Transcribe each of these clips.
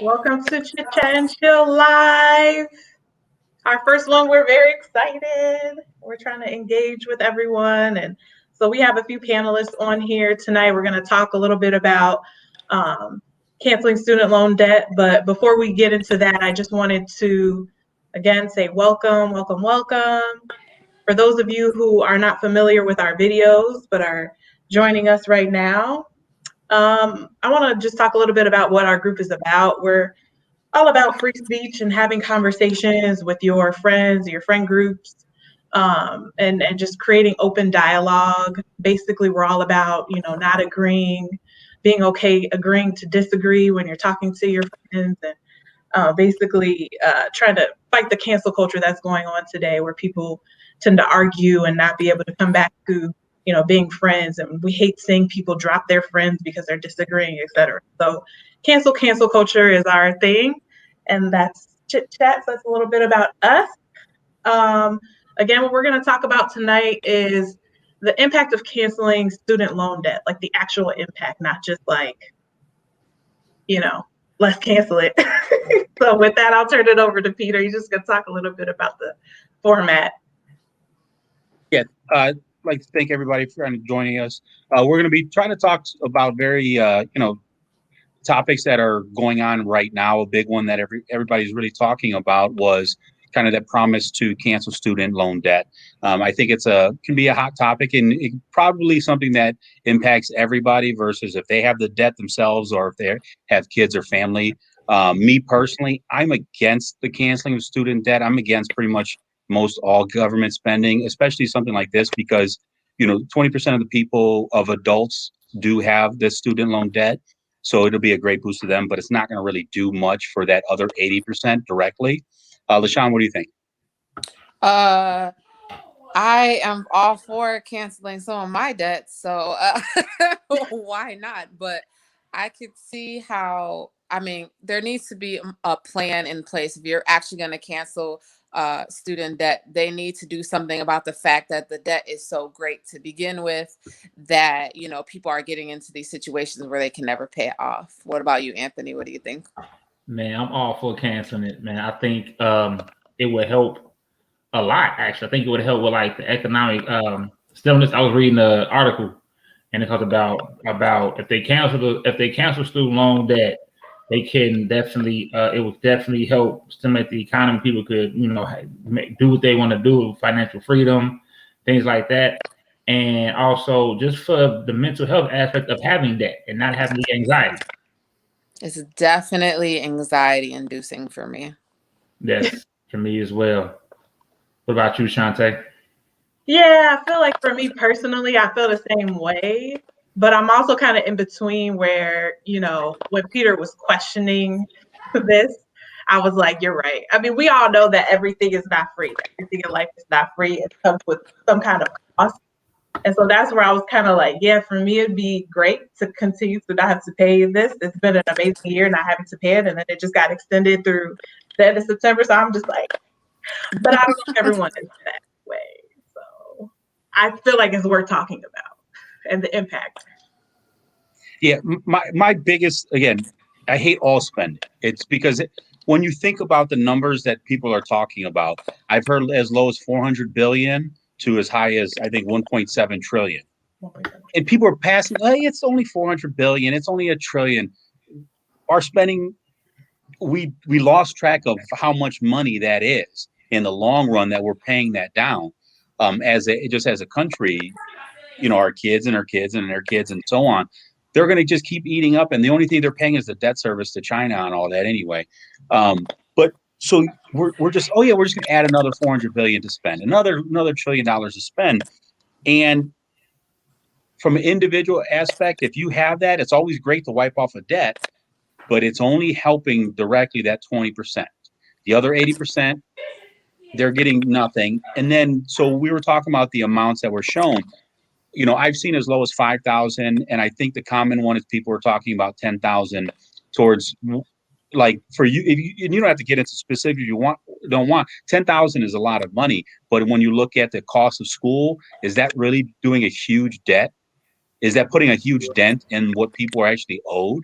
Welcome to Chit Chat and Chill Live. Our first one, we're very excited. We're trying to engage with everyone. And so we have a few panelists on here tonight. We're going to talk a little bit about canceling student loan debt. But before we get into that, I just wanted to, again, say welcome, welcome, welcome. For those of you who are not familiar with our videos but are joining us right now, I want to just talk a little bit about what our group is about. We're all about free speech and having conversations with your friends, your friend groups, and just creating open dialogue. Basically, we're all about, not agreeing, being okay, agreeing to disagree when you're talking to your friends, and basically trying to fight the cancel culture that's going on today, where people tend to argue and not be able to come back to, being friends. And we hate seeing people drop their friends because they're disagreeing, etc. So cancel culture is our thing. And that's Chit Chat. So that's a little bit about us. Again, what we're going to talk about tonight is the impact of canceling student loan debt, like the actual impact, not just like, let's cancel it. So with that, I'll turn it over to Peter. He's just going to talk a little bit about the format. Yeah, I'd like to thank everybody for joining us. We're going to be trying to talk about very, topics that are going on right now. A big one that everybody's really talking about was kind of that promise to cancel student loan debt. I think can be a hot topic, and probably something that impacts everybody versus if they have the debt themselves or if they have kids or family. Me personally, I'm against the canceling of student debt. I'm against pretty much most all government spending, especially something like this, because 20% of the people of adults do have this student loan debt. So it'll be a great boost to them, but it's not going to really do much for that other 80% directly. LaShawn, what do you think? I am all for canceling some of my debts, so why not? But I could see how, there needs to be a plan in place. If you're actually going to cancel student debt, they need to do something about the fact that the debt is so great to begin with that, people are getting into these situations where they can never pay it off. What about you, Anthony? What do you think? Man, I'm all for canceling it, man. I think it would help a lot, actually. I think it would help with like the economic stimulus. I was reading an article and it talks about if they cancel student loan debt, they can definitely it would definitely help stimulate the economy. People could do what they want to do, financial freedom, things like that, and also just for the mental health aspect of having debt and not having the anxiety. It's definitely anxiety inducing for me. Yes, for me as well. What about you, Shantae? Yeah, I feel like for me personally, I feel the same way. But I'm also kind of in between where, when Peter was questioning this, I was like, you're right. I mean, we all know that everything is not free. Everything in life is not free. It comes with some kind of cost. And so that's where I was kind of like, yeah, for me, it'd be great to continue to not have to pay this. It's been an amazing year not having to pay it. And then it just got extended through the end of September. So I'm just like, but I don't know if everyone is that way. So I feel like it's worth talking about and the impact. Yeah, my biggest, again, I hate all spending. It's because when you think about the numbers that people are talking about, I've heard as low as 400 billion to as high as I think 1.7 trillion. And people are passing, hey, it's only 400 billion, it's only $1 trillion. Our spending, we lost track of how much money that is in the long run that we're paying that down. As a country, our kids and our kids and their kids and so on, they're going to just keep eating up, and the only thing they're paying is the debt service to China and all that anyway. But so we're just we're just going to add another 400 billion to spend, another $1 trillion to spend, and from an individual aspect, if you have that, it's always great to wipe off a debt, but it's only helping directly that 20%. The other 80%, they're getting nothing. And then, so we were talking about the amounts that were shown. I've seen as low as 5,000, and I think the common one is people are talking about 10,000 towards, like, for you. If you, and you don't have to get into specific. If you don't want 10,000 is a lot of money, but when you look at the cost of school, is that really doing a huge debt? Is that putting a huge dent in what people are actually owed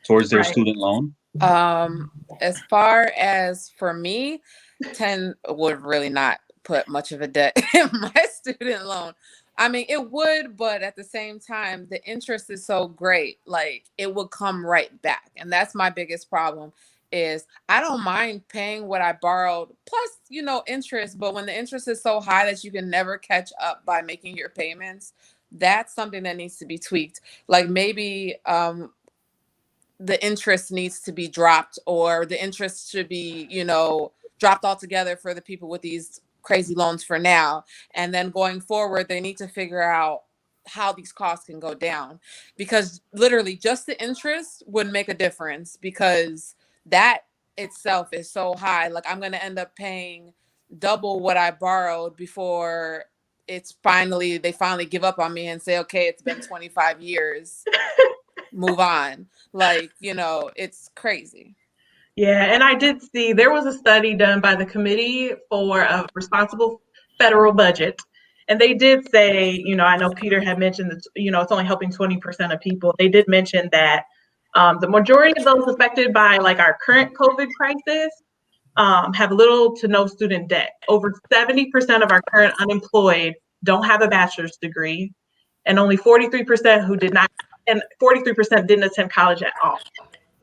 towards their student loan? As far as for me, 10 would really not put much of a debt in my student loan. I mean, it would, but at the same time, the interest is so great, like it would come right back. And that's my biggest problem is I don't mind paying what I borrowed plus, interest, but when the interest is so high that you can never catch up by making your payments, that's something that needs to be tweaked. Like maybe the interest needs to be dropped, or the interest should be, dropped altogether for the people with these crazy loans for now. And then going forward, they need to figure out how these costs can go down, because literally just the interest would make a difference, because that itself is so high. Like I'm going to end up paying double what I borrowed before they finally give up on me and say, okay, it's been 25 years. Move on. Like, it's crazy. Yeah, and I did see there was a study done by the Committee for a Responsible Federal Budget. And they did say, I know Peter had mentioned that, it's only helping 20% of people. They did mention that the majority of those affected by like our current COVID crisis have little to no student debt. Over 70% of our current unemployed don't have a bachelor's degree, and only 43% who did not, and 43% didn't attend college at all.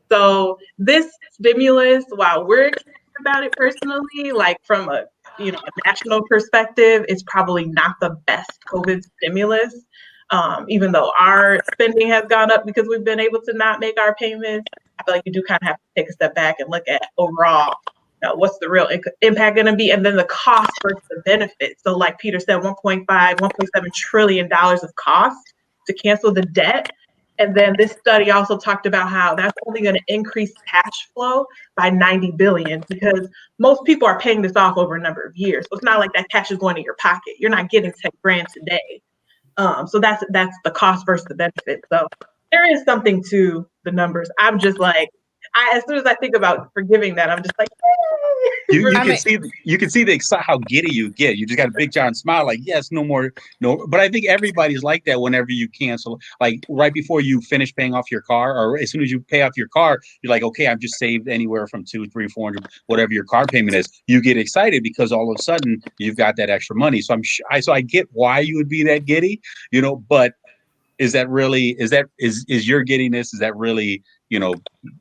So this stimulus, while we're excited about it personally, like from a national perspective, it's probably not the best COVID stimulus. Even though our spending has gone up because we've been able to not make our payments, I feel like you do kind of have to take a step back and look at overall, what's the real impact going to be, and then the cost versus the benefit. So like Peter said, 1.7 trillion dollars of cost to cancel the debt. And then this study also talked about how that's only going to increase cash flow by 90 billion, because most people are paying this off over a number of years. So it's not like that cash is going in your pocket. You're not getting 10 grand today. So that's the cost versus the benefit. So there is something to the numbers. I'm just like, as soon as I think about forgiving that, I'm just like, You can see how giddy you get. You just got a big giant smile, like yes, no more, no. But I think everybody's like that whenever you cancel, like right before you finish paying off your car, or as soon as you pay off your car, you're like, okay, I've just saved anywhere from 200, 300, 400, whatever your car payment is. You get excited because all of a sudden you've got that extra money. So I get why you would be that giddy, but is that really is your giddiness, is that really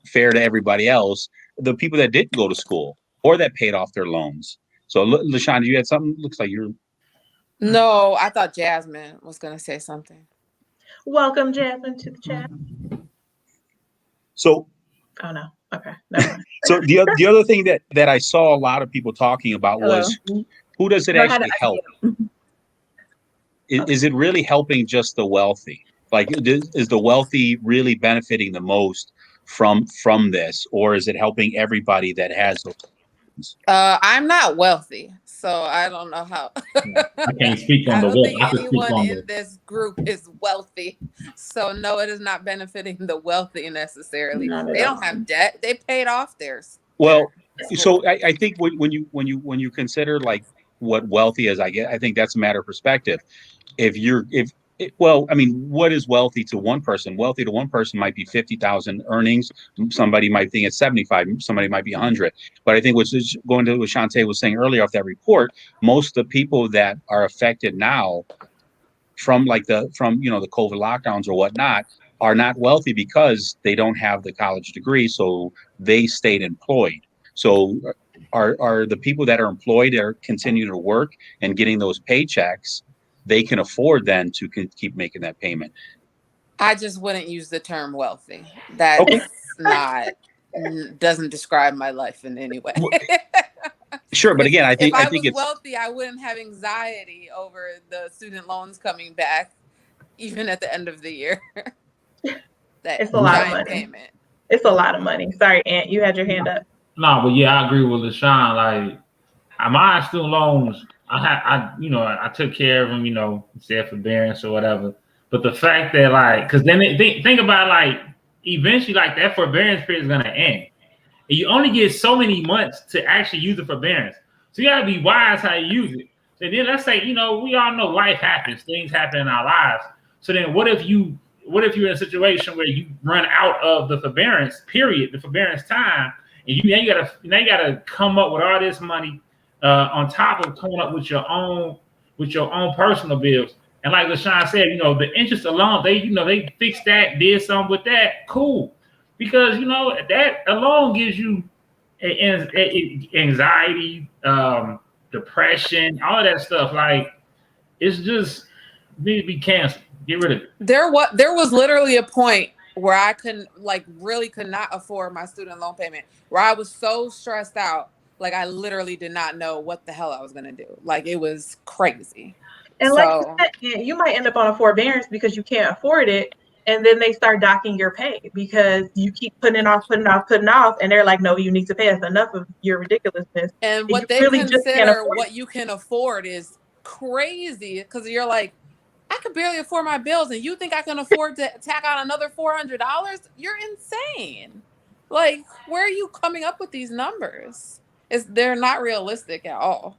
fair to everybody else, the people that didn't go to school or that paid off their loans? So LaShawn, you had something? Looks like you're No, I thought Jasmine was going to say something. welcome, Jasmine, to the chat. So oh no, okay, never mind. So the other thing that I saw a lot of people talking about was who does it actually help? Is it really helping just the wealthy? Like, is the wealthy really benefiting the most from this, or is it helping everybody that has those? I'm not wealthy, so I don't know how. I can't speak on I the don't wealth. think I can speak anyone on in this group is wealthy. So no, it is not benefiting the wealthy necessarily. They don't have debt. They paid off theirs. Well, so I think when you consider like what wealthy is, I think that's a matter of perspective. Well, I mean, what is wealthy to one person? Wealthy to one person might be 50,000 earnings. Somebody might think it's 75. Somebody might be 100. But I think what's going to what Shantae was saying earlier off that report, most of the people that are affected now from the COVID lockdowns or whatnot are not wealthy because they don't have the college degree, so they stayed employed. So are the people that are employed are continue to work and getting those paychecks, they can afford then to keep making that payment. I just wouldn't use the term wealthy. That's okay. Doesn't describe my life in any way. Sure, but again, I think if I think was it's wealthy, I wouldn't have anxiety over the student loans coming back, even at the end of the year. It's a lot of money. Payment. It's a lot of money. Sorry, Aunt, you had your hand up. No, but yeah, I agree with LaShawn. Like, my student loans, I took care of them, said forbearance or whatever. But the fact that, like, because then think about, like, eventually, like, that forbearance period is going to end. And you only get so many months to actually use the forbearance. So you got to be wise how you use it. So then let's say, we all know life happens. Things happen in our lives. So then what if you what if you're in a situation where you run out of the forbearance period, the forbearance time, and you gotta come up with all this money on top of coming up with your own personal bills. And like LaShawn said, the interest alone, they fixed that, did something with that, cool, because that alone gives you anxiety, depression, all of that stuff. Like, it's just need to be canceled. Get rid of it. There was literally a point where I really could not afford my student loan payment, where I was so stressed out, like I literally did not know what the hell I was gonna do. Like, it was crazy. And like you said, you might end up on a forbearance because you can't afford it, and then they start docking your pay because you keep putting it off, and they're like, no, you need to pay us. Enough of your ridiculousnly. And what they really consider what you can afford is crazy, because you're like, I could barely afford my bills, and you think I can afford to tack on another $400? You're insane. Like, where are you coming up with these numbers? They're not realistic at all.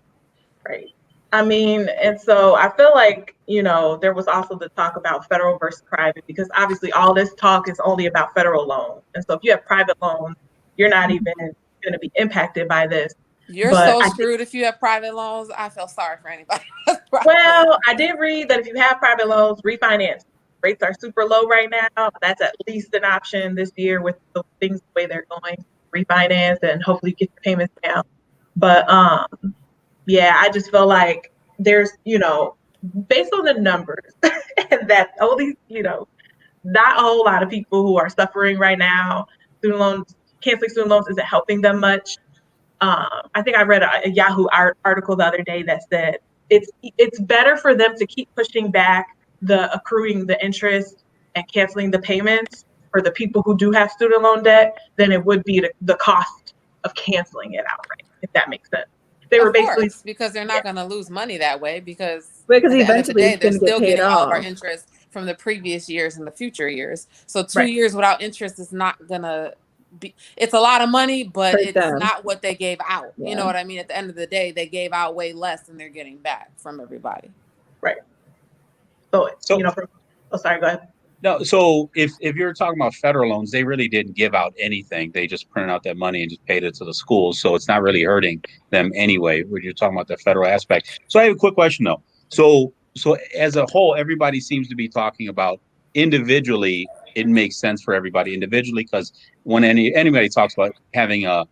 Right. I mean, and so I feel like, there was also the talk about federal versus private, because obviously all this talk is only about federal loans. And so if you have private loans, you're not even going to be impacted by this. You're so screwed if you have private loans. I feel sorry for anybody. Well, I did read that if you have private loans, refinance. Rates are super low right now. That's at least an option this year with the things the way they're going. Refinance and hopefully get your payments down. But yeah, I just feel like there's, based on the numbers, and that only, not a whole lot of people who are suffering right now. Canceling student loans isn't helping them much. I think I read a Yahoo article the other day that said it's better for them to keep pushing back the accruing the interest and canceling the payments for the people who do have student loan debt than it would be the cost of canceling it outright, if that makes sense. They were basically, because they're not going to lose money that way, because at the end of the day, they're still getting all of our interest from the previous years and the future years. So 2 years without interest is not going to be, it's a lot of money, but it's not what they gave out. Yeah. You know what I mean? At the end of the day, they gave out way less than they're getting back from everybody. Right. So sorry, go ahead. No, so if you're talking about federal loans, they really didn't give out anything. They just printed out that money and just paid it to the schools. So it's not really hurting them anyway, when you're talking about the federal aspect. So I have a quick question though. So as a whole, everybody seems to be talking about individually, it makes sense for everybody individually, because when anybody talks about having a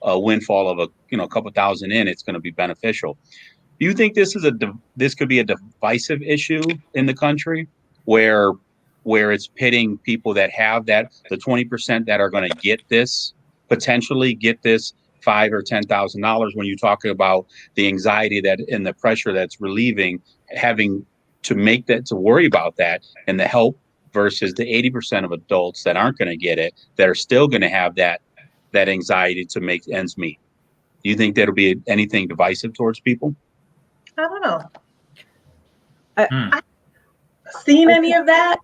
windfall of a couple thousand in, it's going to be beneficial. Do you think this could be a divisive issue in the country where it's pitting people that have the 20% that are going to potentially get this $5,000 or $10,000, when you're talking about the anxiety and the pressure that's relieving, having to worry about that, and the help versus the 80% of adults that aren't going to get it, that are still going to have that anxiety to make ends meet. Do you think that'll be anything divisive towards people? I don't know. I've seen any of that.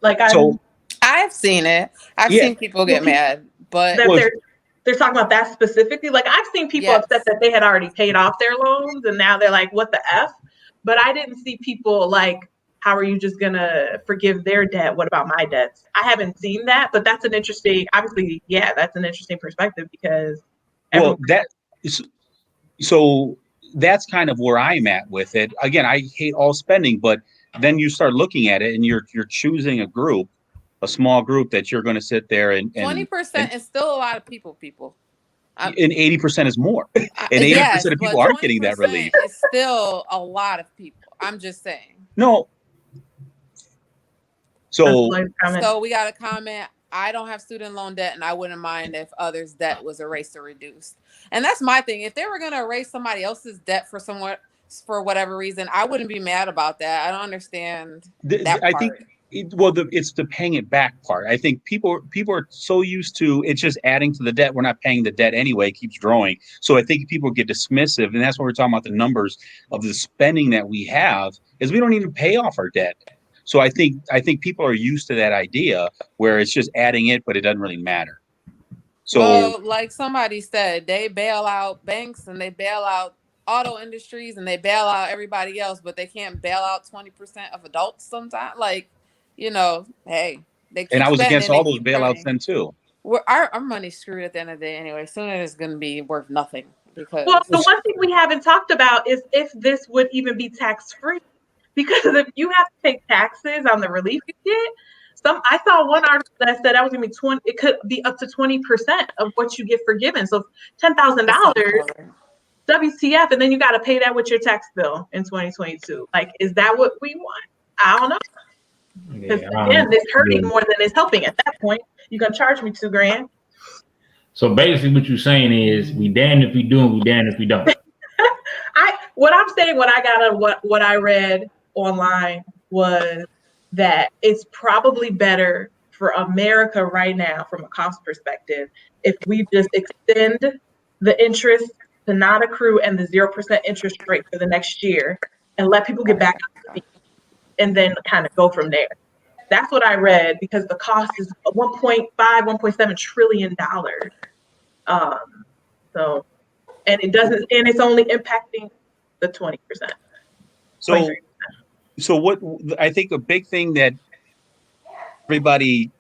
I've seen it. I've seen people get mad, but they're talking about that specifically. Like, I've seen people upset that they had already paid off their loans and now they're like, what the F? But I didn't see people like, how are you just gonna forgive their debt? What about my debts? I haven't seen that, but that's an interesting, obviously, that's an interesting perspective, because so that's kind of where I'm at with it. Again, I hate all spending, but then you start looking at it and you're choosing a small group that you're going to sit there and 20% is still a lot of people. And 80% is more. And 80% of people aren't getting that relief. It's still a lot of people. I'm just saying. No. So we got a comment. I don't have student loan debt, and I wouldn't mind if others' debt was erased or reduced. And that's my thing. If they were going to erase somebody else's debt for whatever reason, I wouldn't be mad about that. I don't understand that part. I think it's the paying it back part. I think people are so used to it's just adding to the debt. We're not paying the debt anyway. It keeps growing. So I think people get dismissive, and that's what we're talking about. The numbers of the spending that we have is we don't even pay off our debt. So I think people are used to that idea where it's just adding it, but it doesn't really matter. So, like somebody said, they bail out banks and they bail out auto industries and they bail out everybody else, but they can't bail out 20% of adults sometimes. Like, hey, They keep And I was spending, against they all those keep bailouts printing. then too. Our money's screwed at the end of the day anyway. Soon it's going to be worth nothing because. Well, the one thing we haven't talked about is if this would even be tax-free. Because if you have to pay taxes on the relief you get, I saw one article that said that was gonna be 20. It could be up to 20% of what you get forgiven. So $10,000, WTF, and then you got to pay that with your tax bill in 2022. Like, is that what we want? I don't know. Because again, it's hurting more than it's helping. At that point, you're gonna charge me $2,000. So basically, what you're saying is, we damned if we do, and we damned if we don't. What I'm saying, what I got on what I read online was that it's probably better for America right now, from a cost perspective, if we just extend the interest to not accrue and the 0% interest rate for the next year, and let people get back on their feet, and then kind of go from there. That's what I read, because the cost is 1.5, $1.7 trillion. So, and it's only impacting the 20%. So what I think a big thing that everybody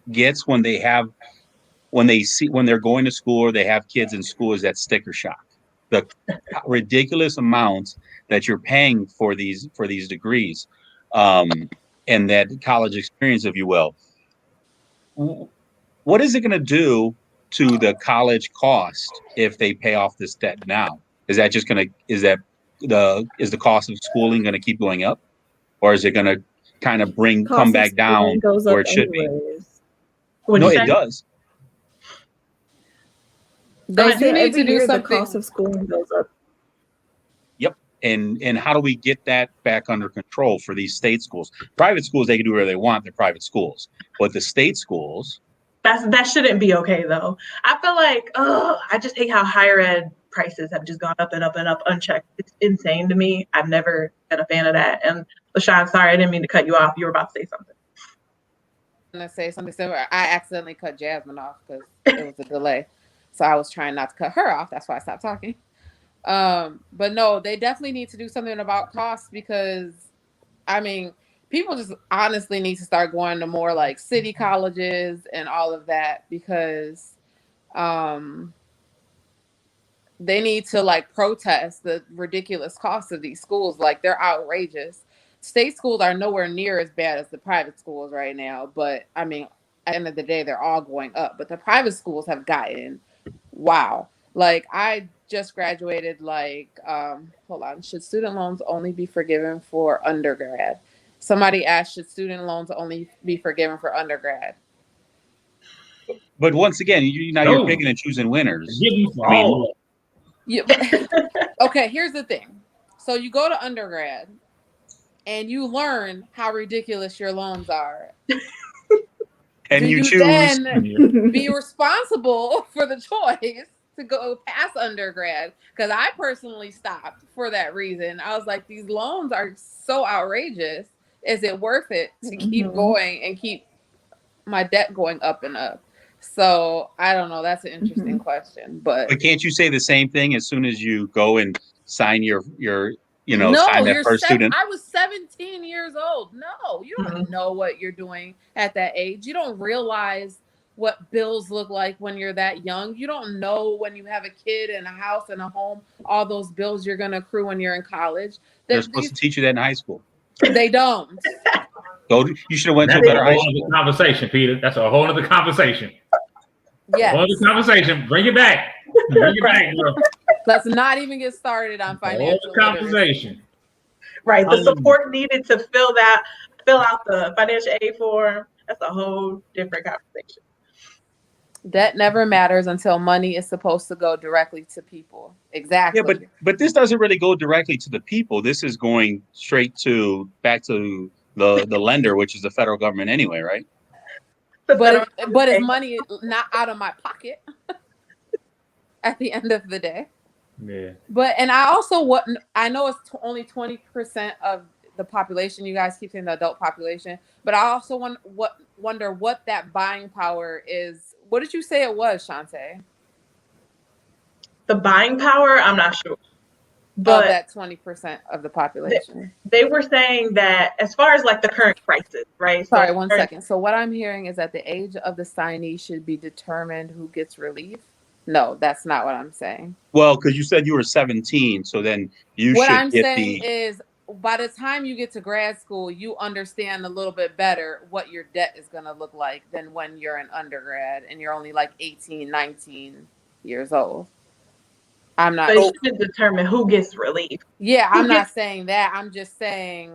gets when they're going to school or they have kids in school is that sticker shock. The ridiculous amounts that you're paying for these degrees, and that college experience, if you will. What is it going to do to the college cost if they pay off this debt now? Is the cost of schooling going to keep going up, or is it going to kind of come back down goes where up it should anyways. be? No, it does. They do need every to do year something. The cost of schooling goes up. Yep. And how do we get that back under control for these state schools? Private schools, they can do whatever they want. They're private schools, but the state schools, that shouldn't be okay, though. I feel like, I just hate how higher ed prices have just gone up and up and up unchecked. It's insane to me. I've never been a fan of that. And LaShawn, sorry, I didn't mean to cut you off. You were about to say something. I'm gonna say something similar. I accidentally cut Jasmine off because it was a delay, so I was trying not to cut her off. That's why I stopped talking. But no, they definitely need to do something about costs, because I mean, people just honestly need to start going to more like city colleges and all of that, because they need to like protest the ridiculous costs of these schools. Like, they're outrageous. State schools are nowhere near as bad as the private schools right now, but I mean, at the end of the day, they're all going up. But the private schools have gotten, wow. Like, I just graduated, like, hold on, should student loans only be forgiven for undergrad? Somebody asked, should student loans only be forgiven for undergrad? but once again, you're picking and choosing winners. Yeah, but, okay, here's the thing. So you go to undergrad and you learn how ridiculous your loans are. And Do you choose then be responsible for the choice to go past undergrad? Because I personally stopped for that reason. I was like, these loans are so outrageous. Is it worth it to keep going and keep my debt going up and up? So I don't know. That's an interesting question. But can't you say the same thing as soon as you go and sign your no, sign that first student? I was 17 years old. No, you don't know what you're doing at that age. You don't realize what bills look like when you're that young. You don't know when you have a kid and a house and a home, all those bills you're going to accrue when you're in college. They're supposed to teach you that in high school. They don't. You should have went to a better high school. Conversation, Peter. That's a whole other conversation. Yes. A whole other conversation. Bring it back. Bring it back, bro. Let's not even get started on financial conversation. Right. The support needed to fill out the financial aid form. That's a whole different conversation. Debt never matters until money is supposed to go directly to people. Exactly. Yeah, but this doesn't really go directly to the people. This is going straight back to the lender, which is the federal government anyway, right? But it's money not out of my pocket at the end of the day. Yeah. But and I know it's only 20% of the population. You guys keep saying the adult population, but I also wonder what that buying power is. What did you say it was, Shantae? The buying power, I'm not sure. but that 20% of the population. they were saying that as far as like the current crisis, right? Sorry, So 1 second. So what I'm hearing is that the age of the signee should be determined who gets relief. No, that's not what I'm saying. Well, because you said you were 17, so then you What should I'm get saying the. is by the time you get to grad school, you understand a little bit better what your debt is going to look like than when you're an undergrad and you're only like 18, 19 years old. I'm not. they should determine who gets relief. Yeah, Who I'm not gets saying that. I'm just saying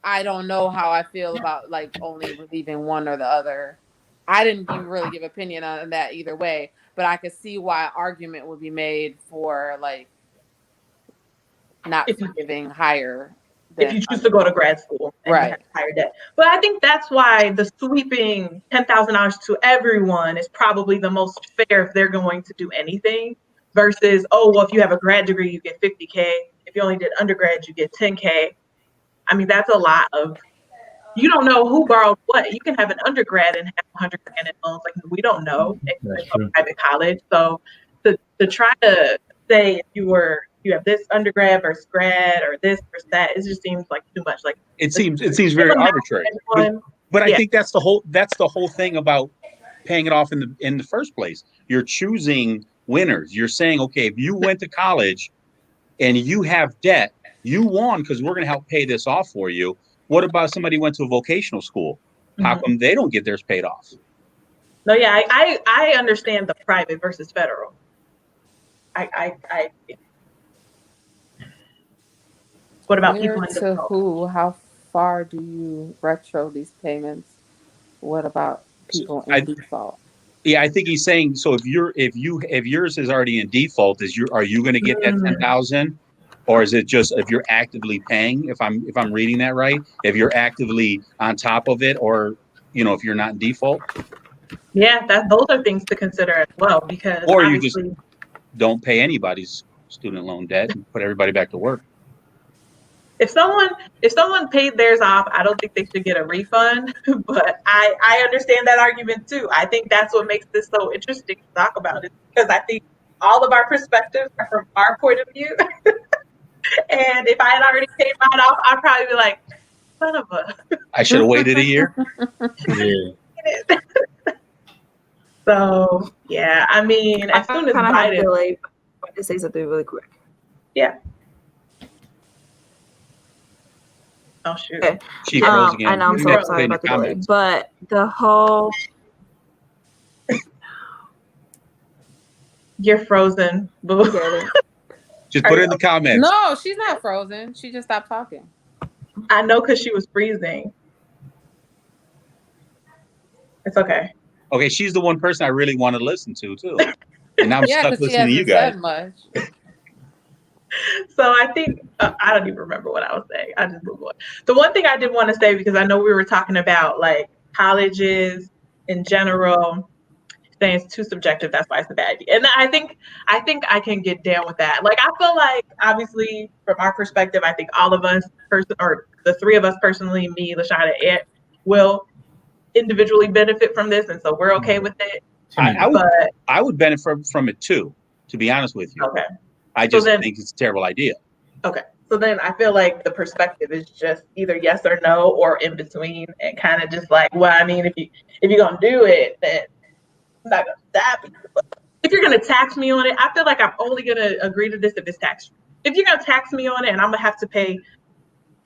I don't know how I feel about like only relieving one or the other. I didn't even really give opinion on that either way, but I could see why argument would be made for like not if you forgiving higher if than you choose to go to grad school and you have right. higher debt. But I think that's why the sweeping $10,000 to everyone is probably the most fair if they're going to do anything versus, oh, well, if you have a grad degree, you get 50K. If you only did undergrad, you get 10K. I mean, that's a lot of, you don't know who borrowed what. You can have an undergrad and have 100 grand in loans. Like, we don't know if That's it's a true. private college. So to try to say if you have this undergrad versus grad or this versus that, it just seems like too much. Like It seems very arbitrary. But I yeah. think that's the whole thing about paying it off in the first place. You're choosing winners. You're saying, okay, if you went to college and you have debt, you won because we're going to help pay this off for you. What about somebody who went to a vocational school? How come they don't get theirs paid off? No, yeah, I understand the private versus federal. I what about Where people in to default? who? How far do you retro these payments? What about So people in default? I think he's saying so. If yours is already in default, are you going to get that 10,000, or is it just if you're actively paying? If I'm reading that right, if you're actively on top of it, or if you're not in default, Yeah, those are things to consider as well because or you just obviously don't pay anybody's student loan debt and put everybody back to work. if someone paid theirs off, I don't think they should get a refund. But I understand that argument too. I think that's what makes this so interesting to talk about it because I think all of our perspectives are from our point of view. And if I had already paid mine off, I'd probably be like, son of a. I should have waited a year. Yeah. So yeah, I mean, as soon as kind of have Biden, to like to say something really quick. yeah. Oh shoot. Okay. She froze again. I know I'm You so have to sorry put in about the your delay, comments. but the whole You're frozen. Boo. Just put it in the comments. No, she's not frozen. She just stopped talking. I know because she was freezing. It's okay. Okay, she's the one person I really want to listen to too, and I'm Yeah, stuck because she listening to you hasn't guys. said much. So I think I don't even remember what I was saying. I just moved on. The one thing I did want to say because I know we were talking about like colleges in general, saying it's too subjective. That's why it's a bad idea. And I think I can get down with that. Like I feel like obviously from our perspective, I think all of us or the three of us personally, me, LaShawna, and Ed, will individually benefit from this, and so we're okay with it. I would benefit from it too, to be honest with you. Okay. I just think it's a terrible idea. Okay. So then I feel like the perspective is just either yes or no or in between and kind of just like, well, I mean, if you're gonna do it, then I'm not gonna stop you. But if you're gonna tax me on it, I feel like I'm only gonna agree to this if it's tax free. If you're gonna tax me on it and I'm gonna have to pay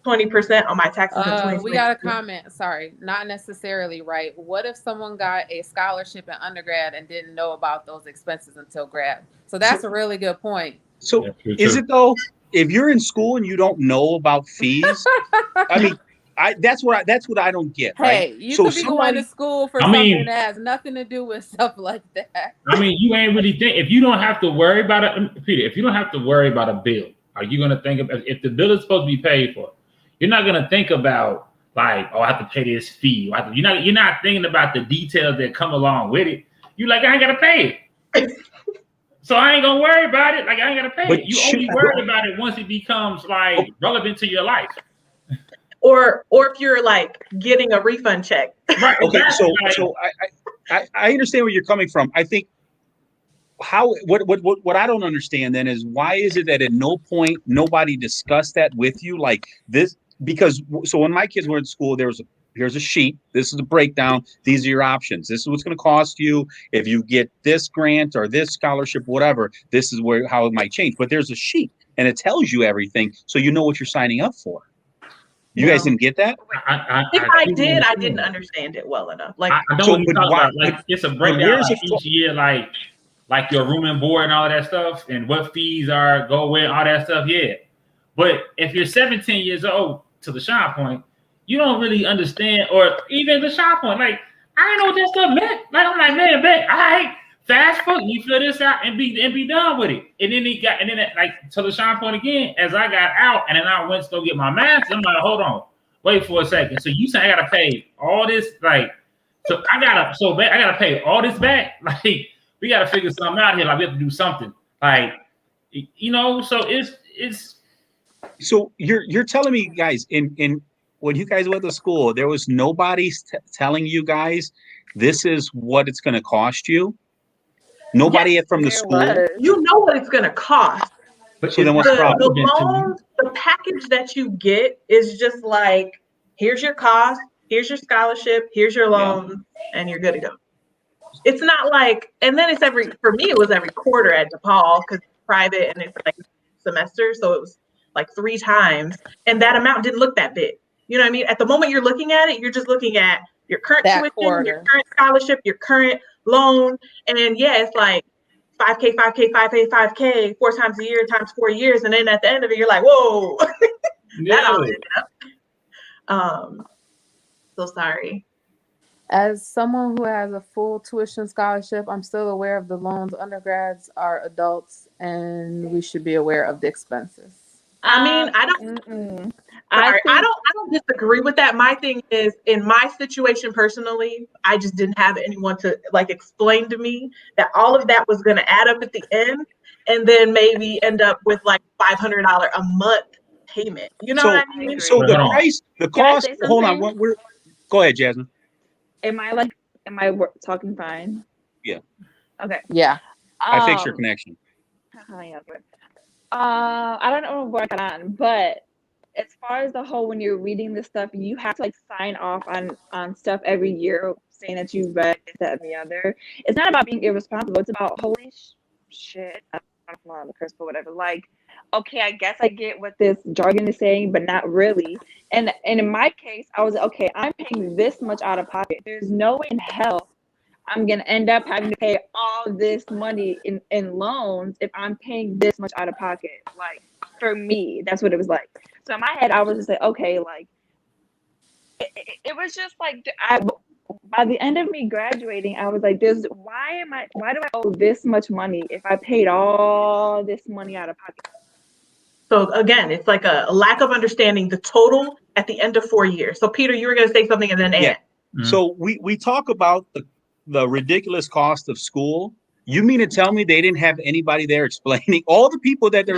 20% on my taxes in 2022. We got a comment. Sorry, not necessarily right. What if someone got a scholarship in undergrad and didn't know about those expenses until grad? So that's a really good point. So is it though? If you're in school and you don't know about fees, I mean, that's what I don't get. Hey, right? you could be going to school for something that has nothing to do with stuff like that. I mean, you ain't really think if you don't have to worry about it, Peter. If you don't have to worry about a bill, are you gonna think about if the bill is supposed to be paid for? You're not gonna think about like, oh, I have to pay this fee. You're not thinking about the details that come along with it. You're like, I ain't gotta pay it. So I ain't gonna worry about it. Like I ain't gotta pay it. You only worry about it once it becomes like relevant to your life. Or if you're like getting a refund check. Right. Okay. So I understand where you're coming from. I think how what I don't understand then is why is it that at no point nobody discussed that with you like this? Because so when my kids were in school, here's a sheet. This is the breakdown. These are your options. This is what's going to cost you if you get this grant or this scholarship, whatever. This is how it might change. But there's a sheet and it tells you everything, so you know what you're signing up for. You guys didn't get that? If I did, I didn't understand it well enough. Like, I know what you're talking about. Like, it's a breakdown like each year, like your room and board and all that stuff, and what fees go where, all that stuff. Yeah, but if you're 17 years old, to the shop point, you don't really understand, or even the shop point. Like, I didn't know what that stuff meant. Like, I'm like, man, bet I fast forward, you fill this out and be done with it. And then like to the shop point again. As I got out, and then I went to go get my mask. I'm like, hold on, wait for a second. So you say I gotta pay all this, like, so I gotta pay all this back. Like, we gotta figure something out here. Like, we have to do something. Like, so it's. So you're telling me, guys, in when you guys went to school, there was nobody telling you guys this is what it's going to cost you. Nobody from the school. You know what it's going to cost. But so then what's the problem? The loans, the package that you get is just like, here's your cost, here's your scholarship, here's your loan, and you're good to go. It's not like, and then for me, it was every quarter at DePaul because it's private and it's like semester. So it was like 3 times. And that amount didn't look that big. You know what I mean? At the moment you're looking at it, you're just looking at your current tuition, your current scholarship, your current loan. And then, it's like $5K, $5K, $5K, $5K, 4 times a year times 4 years. And then at the end of it, you're like, whoa, that all ended up. So sorry. As someone who has a full tuition scholarship, I'm still aware of the loans. Undergrads are adults, and we should be aware of the expenses. I mean, I don't disagree with that. My thing is, in my situation personally, I just didn't have anyone to like explain to me that all of that was going to add up at the end, and then maybe end up with like $500 a month payment. You know what I mean? So the cost. Hold on. Go ahead, Jasmine. Am I talking fine? Yeah. Okay. Yeah. I fixed your connection. I don't know what I got on, but as far as the whole, when you're reading this stuff, you have to like sign off on stuff every year saying that you read this, that, and the other. It's not about being irresponsible. It's about holy shit. I don't know the curse, but whatever. Like, okay, I guess I get what this jargon is saying, but not really. And in my case, I was okay. I'm paying this much out of pocket. There's no way in hell I'm gonna end up having to pay all this money in loans if I'm paying this much out of pocket. Like, for me, that's what it was like. So in my head, I was just like, okay, like it was just like by the end of me graduating, I was like, why do I owe this much money if I paid all this money out of pocket? So again, it's like a lack of understanding the total at the end of 4 years. So Peter, you were going to say something and then Ann. Mm-hmm. So we talk about the ridiculous cost of school. You mean to tell me they didn't have anybody there explaining all the people that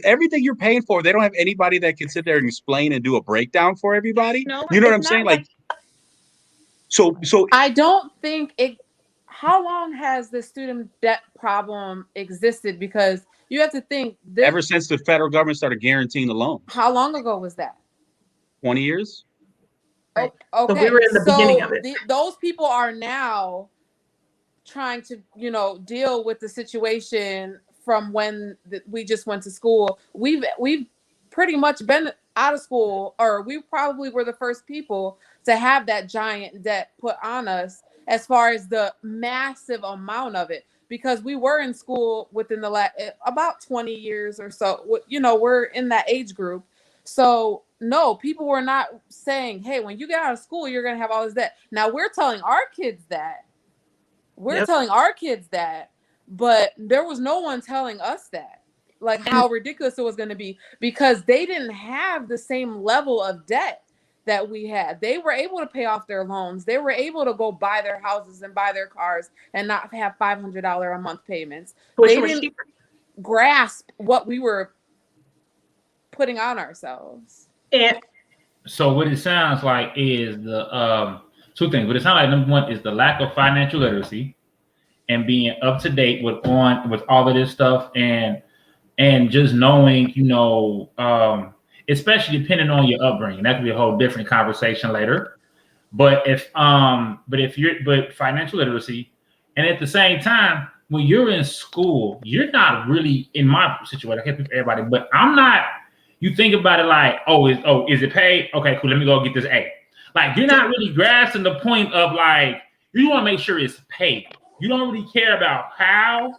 everything you're paying for? They don't have anybody that can sit there and explain and do a breakdown for everybody. No, you know what I'm saying? Like, so I don't think it. How long has the student debt problem existed? Because you have to think ever since the federal government started guaranteeing the loan. How long ago was that? 20 years. Right. Okay, so we were in the beginning of it. Those people are now trying to, deal with the situation from when we just went to school. We've pretty much been out of school, or we probably were the first people to have that giant debt put on us as far as the massive amount of it, because we were in school within the about 20 years or so. We're in that age group. So no, people were not saying, hey, when you get out of school, you're going to have all this debt. Now we're telling our kids that. But there was no one telling us that, like how ridiculous it was going to be, because they didn't have the same level of debt that we had. They were able to pay off their loans. They were able to go buy their houses and buy their cars and not have $500 a month payments. They didn't grasp what we were putting on ourselves. And so what it sounds like is the two things. What it sounds like, number one, is the lack of financial literacy, and being up to date with all of this stuff, and just knowing, especially depending on your upbringing, that could be a whole different conversation later. But but financial literacy, and at the same time, when you're in school, you're not really, in my situation, I can't speak for everybody, but I'm not. You think about it like, is it paid? Okay, cool. Let me go get this A. Like, you're not really grasping the point of, like, you want to make sure it's paid. You don't really care about how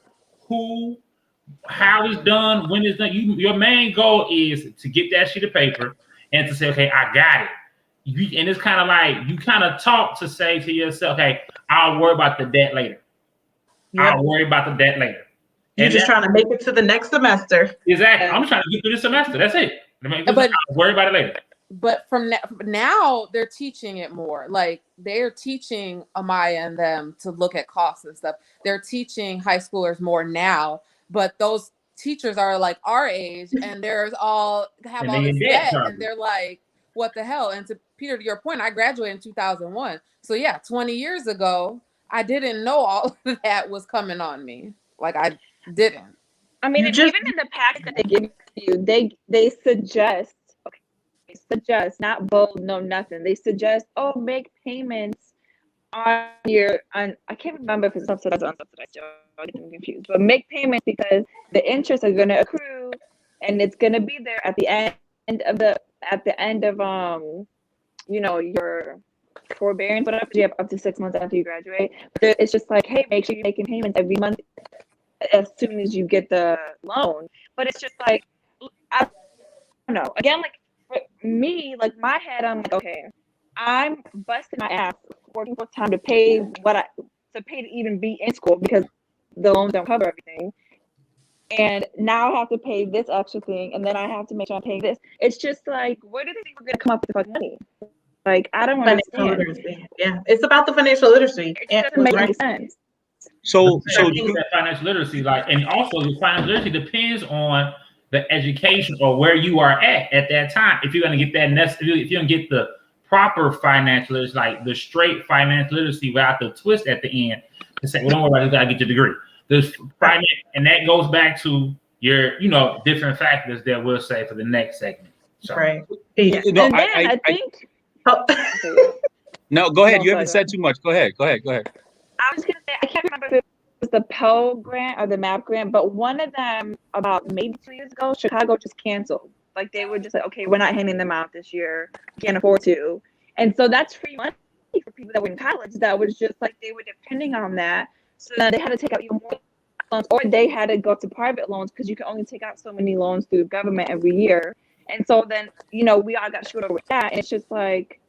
it's done, when it's done. Your main goal is to get that sheet of paper and to say, okay, I got it. And it's kind of like, you kind of talk to say to yourself, hey, I'll worry about the debt later. Yep. I'll worry about the debt later. You're just trying to make it to the next semester. Exactly. I'm trying to get through this semester. That's it. I'll worry about it later. But from now, they're teaching it more. Like, they're teaching Amaya and them to look at costs and stuff. They're teaching high schoolers more now. But those teachers are like our age, and have all this debt, and they're like, what the hell? And to Peter, to your point, I graduated in 2001. So yeah, 20 years ago, I didn't know all of that was coming on me. Like, I didn't. I mean, even in the package that they give you, they suggest, not bold, no nothing. They suggest, make payments on I can't remember if it's subsidized or unsubsidized. I'm getting confused. But make payments because the interest are going to accrue, and it's going to be there at the end of your forbearance, whatever. You have up to 6 months after you graduate. But it's just like, hey, make sure you're making payments every month as soon as you get the loan. But it's just like, I don't know. Again, like, for me, like, my head, I'm like, okay, I'm busting my ass working full time to pay to even be in school because the loans don't cover everything. And now I have to pay this extra thing, and then I have to make sure I'm paying this. It's just like, where do they think we're going to come up with the fucking money? Like, I don't understand. Yeah, it's about the financial literacy. It doesn't make any sense. So that financial literacy, like, and also the financial literacy depends on the education or where you are at that time. If you're going to get if you're going to get the proper financial literacy, like the straight financial literacy without the twist at the end, to say, well, don't worry about it, I get your degree. And that goes back to your, different factors that we'll say for the next segment. So. Right. Yeah. And then I think. No, go ahead. You haven't said too much. Go ahead. I was gonna say, I can't remember if it was the Pell Grant or the MAP Grant, but one of them about maybe 2 years ago, Chicago just canceled. Like, they were just like, okay, we're not handing them out this year. Can't afford to. And so that's free money for people that were in college. That was just like, they were depending on that. So then they had to take out even more loans, or they had to go to private loans because you can only take out so many loans through government every year. And so then, we all got screwed over with that. And it's just like,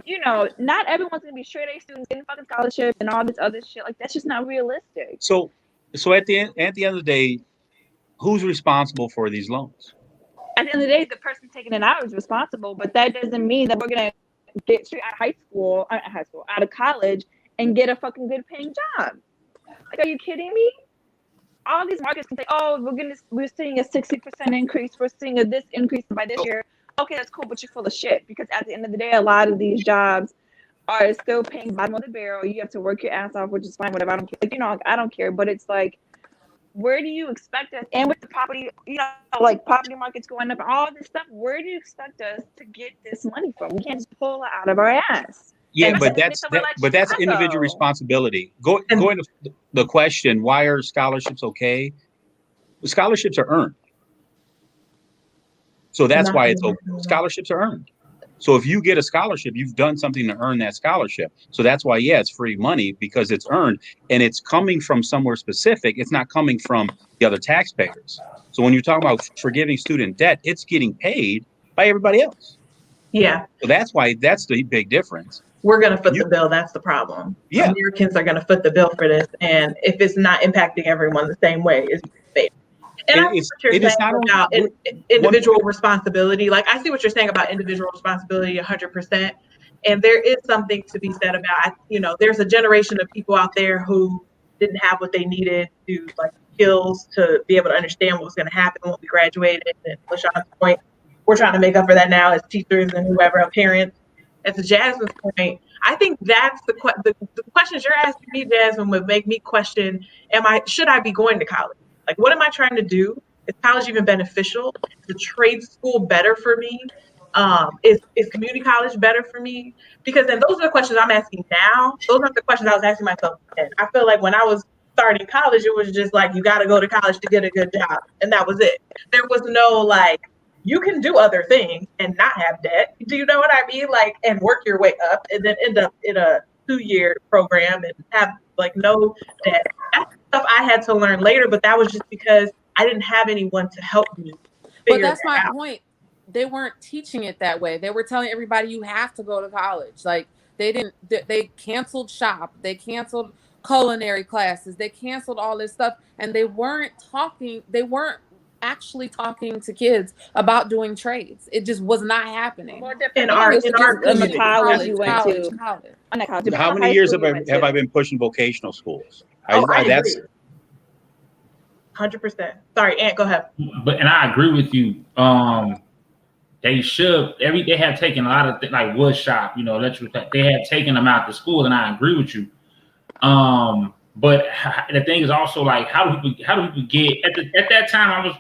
not everyone's gonna be straight A students getting fucking scholarships and all this other shit. Like, that's just not realistic. So at the end of the day, who's responsible for these loans? At the end of the day, the person taking it out is responsible, but that doesn't mean that we're gonna get straight out of college and get a fucking good paying job. Like, are you kidding me? All these markets can say, we're seeing a 60% increase, we're seeing this increase by this year. Okay, that's cool, but you're full of shit, because at the end of the day, a lot of these jobs are still paying bottom of the barrel. You have to work your ass off, which is fine, whatever. I don't care. Like, I don't care, but it's like, where do you expect us? And with the property, like property markets going up, all this stuff, where do you expect us to get this money from? We can't just pull it out of our ass. Yeah, but that's individual responsibility. Going to the question, why are scholarships okay? Scholarships are earned. So that's why it's okay. Scholarships are earned. So if you get a scholarship, you've done something to earn that scholarship. So that's why, it's free money, because it's earned, and it's coming from somewhere specific. It's not coming from the other taxpayers. So when you're talking about forgiving student debt, it's getting paid by everybody else. Yeah. So that's the big difference. We're going to foot the bill. That's the problem. Yeah. Americans are going to foot the bill for this. And if it's not impacting everyone the same way, it's fair. And I see what you're saying about individual responsibility. Like, I see what you're saying about individual responsibility 100%. And there is something to be said about, there's a generation of people out there who didn't have what they needed to, like, skills to be able to understand what was going to happen when we graduated. And LaShawn's point, we're trying to make up for that now as teachers and whoever, parents. And to Jasmine's point, I think that's the questions you're asking me, Jasmine, would make me question: should I be going to college? Like, what am I trying to do? Is college even beneficial? Is a trade school better for me? Is community college better for me? Because then those are the questions I'm asking now. Those aren't the questions I was asking myself then. I feel like when I was starting college, it was just like, you got to go to college to get a good job, and that was it. There was no like, you can do other things and not have debt. Do you know what I mean? Like, and work your way up and then end up in a 2-year program and have like no debt. That's stuff I had to learn later, but that was just because I didn't have anyone to help me But figure that's my that out. point. They weren't teaching it that way. They were telling everybody you have to go to college. Like they didn't. They canceled shop. They canceled culinary classes. They canceled all this stuff, and they weren't talking. They weren't actually talking to kids about doing trades. It just was not happening. Well, In depending our on the community, college you went college. to. On that college, depending How on many high years school have you went I to. been pushing vocational schools? I That's agree. 100%. Sorry, Aunt, go ahead. And I agree with you. They should. They have taken a lot of like wood shop, electrical. They have taken them out to school, and I agree with you. But the thing is also like, how do people get at that time?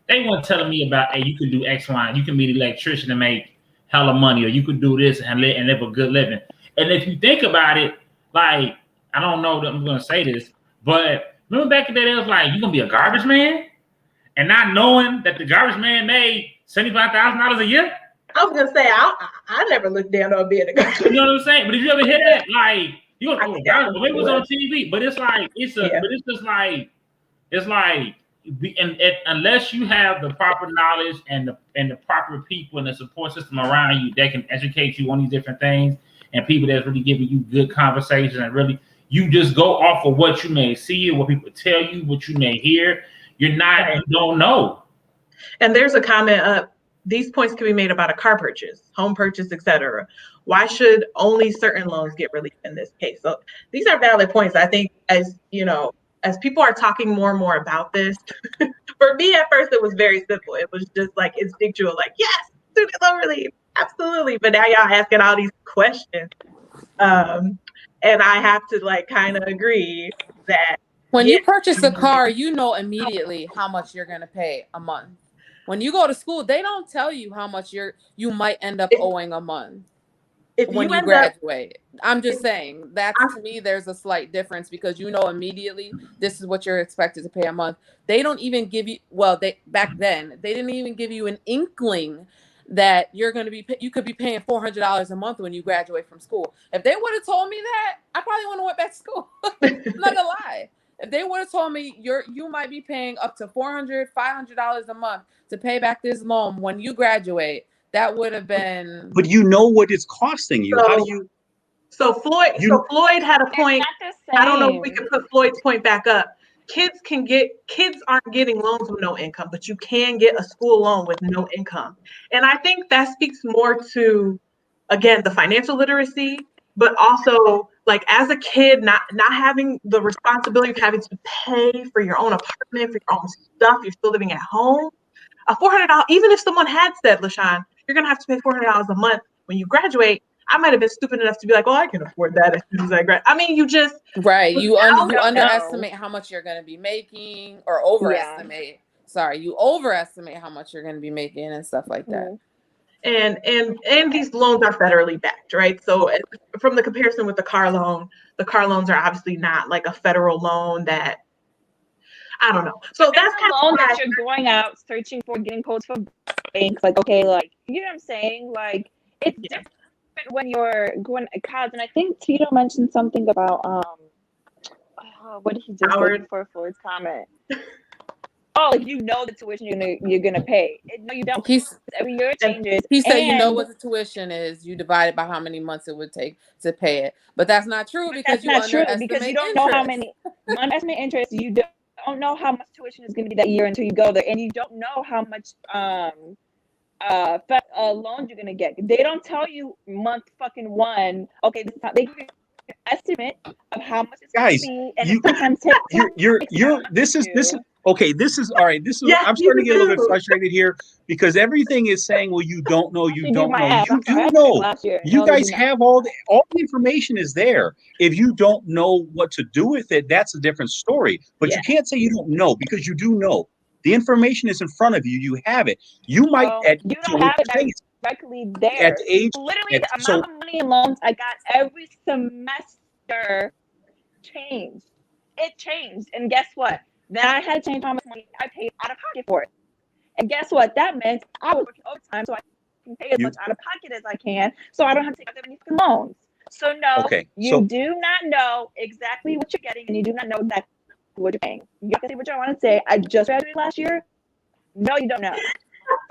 They weren't telling me about, hey, you can do X, Y, you can be an electrician and make hella money, or you could do this and live a good living. And if you think about it, like, I don't know that I'm gonna say this, but remember back in the day, it was like, you're gonna be a garbage man, and not knowing that the garbage man made $75,000 a year. I was gonna say I never looked down on being a girl. You know what I'm saying? But did you ever hear that? Like, you go, I think that well, it was on TV, but it's like but it's just like unless you have the proper knowledge and the proper people and the support system around you that can educate you on these different things, and people that's really giving you good conversations, and really you just go off of what you may see, what people tell you, what you may hear. You don't know. And there's a comment up. These points can be made about a car purchase, home purchase, etc. Why should only certain loans get relief in this case? So these are valid points. I think as people are talking more and more about this, for me at first it was very simple. It was just like instinctual, like, yes, student loan relief, absolutely. But now y'all asking all these questions. And I have to like kind of agree that when you purchase a car, you know immediately how much you're gonna pay a month. When you go to school, they don't tell you how much you might end up owing a month when you graduate. I'm just saying that, to me, there's a slight difference, because you know immediately this is what you're expected to pay a month. They don't even give you, back then they didn't even give you an inkling that you could be paying $400 a month when you graduate from school. If they would have told me that, I probably wouldn't have went back to school. I'm not gonna lie. If they would have told me you might be paying up to $400, $500 a month to pay back this loan when you graduate, that would have been. But you know what it's costing you. How do you? So Floyd had a point. I don't know if we can put Floyd's point back up. Kids aren't getting loans with no income, but you can get a school loan with no income. And I think that speaks more to, again, the financial literacy, but also like as a kid, not having the responsibility of having to pay for your own apartment, for your own stuff. You're still living at home. A $400, even if someone had said, LaShawn, you're gonna have to pay $400 a month when you graduate, I might have been stupid enough to be like, oh, I can afford that as soon as I graduate. I mean, you just you underestimate how much you're going to be making, or overestimate. Sorry, you overestimate how much you're going to be making and stuff like that. And these loans are federally backed, right? So from the comparison with the car loans are obviously not like a federal loan that, I don't know. So that's kind of loan that you're going out searching for, getting codes from banks. Like, okay, like, you know what I'm saying? Like, it's different when you're going to college. And I think Tito mentioned something about what did he just say before Floyd's comment? Oh, like, you know the tuition you're gonna pay. No, you don't. Every year it changes. He said, you know what the tuition is. You divide it by how many months it would take to pay it. But that's not true, because you don't know how many. You underestimate interest. You don't know how much tuition is going to be that year until you go there, and you don't know how much loans you're going to get. They don't tell you month fucking one. Okay, they give you an estimate of how much it's going to be, and sometimes Okay, this is all right. This is Yes, I'm you starting to get a little bit do. frustrated here because everything is saying, well, you don't know, you Actually, do don't my know. ass. You I'm sorry, I do had to know. last year. You No, they guys do not. have all the information is there. If you don't know what to do with it, that's a different story. But Yeah. you can't say you don't know because you do know. The information is in front of you. You have it. You might Well, at you so don't have it the thing is, directly at there. the age Literally, at the so amount of money in loans I got every semester changed. It changed. And guess what? Then I had to change how much money I paid out of pocket for it. And guess what? That meant I was working overtime so I can pay as you much out of pocket as I can so I don't have to take out that many loans. So no, okay. you So do not know exactly what you're getting and you do not know exactly what you're paying. You can say what you want to say. I just graduated last year. No, you don't know.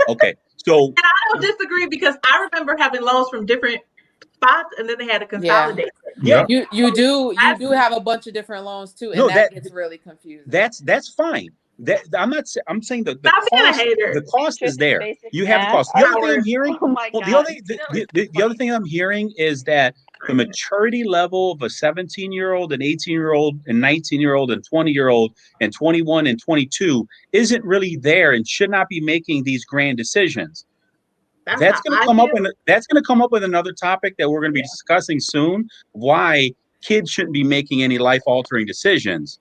okay. So And I don't disagree because I remember having loans from different spots and then they had to Yeah. consolidate. yeah, You do have a bunch of different loans too, and no, that gets really confusing. that's fine. That I'm saying that Stop being a hater. the cost is Interest is there. basic You have the math. cost. The other thing I'm Howard. hearing, Oh my well, God. the other thing I'm hearing is that the maturity level of a 17-year-old, an 18-year-old, and 19-year-old, and 20-year-old, and 21 and 22 isn't really there and should not be making these grand decisions. That's how I feel. That's going to come up with another topic that we're going to be Yeah. discussing soon. Why kids shouldn't be making any life altering decisions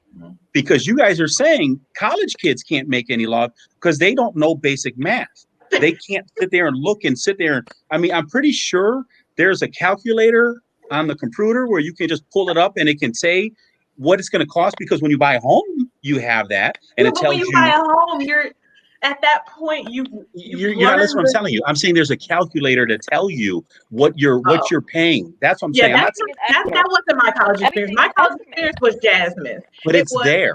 because you guys are saying college kids can't make any law because they don't know basic math. They can't sit there and look and sit there. I mean, I'm pretty sure there's a calculator on the computer where you can just pull it up and it can say what it's going to cost because when you buy a home, you have that and Yeah, it but when tells you buy you a home, you're at that point you've you're not listening learned to what I'm telling you. I'm saying there's a calculator to tell you what oh, you're paying. That's what I'm yeah, saying. I'm not Everything is that estimate. wasn't my college experience. Everything My is college estimate. experience was Jasmine. but It it's was there.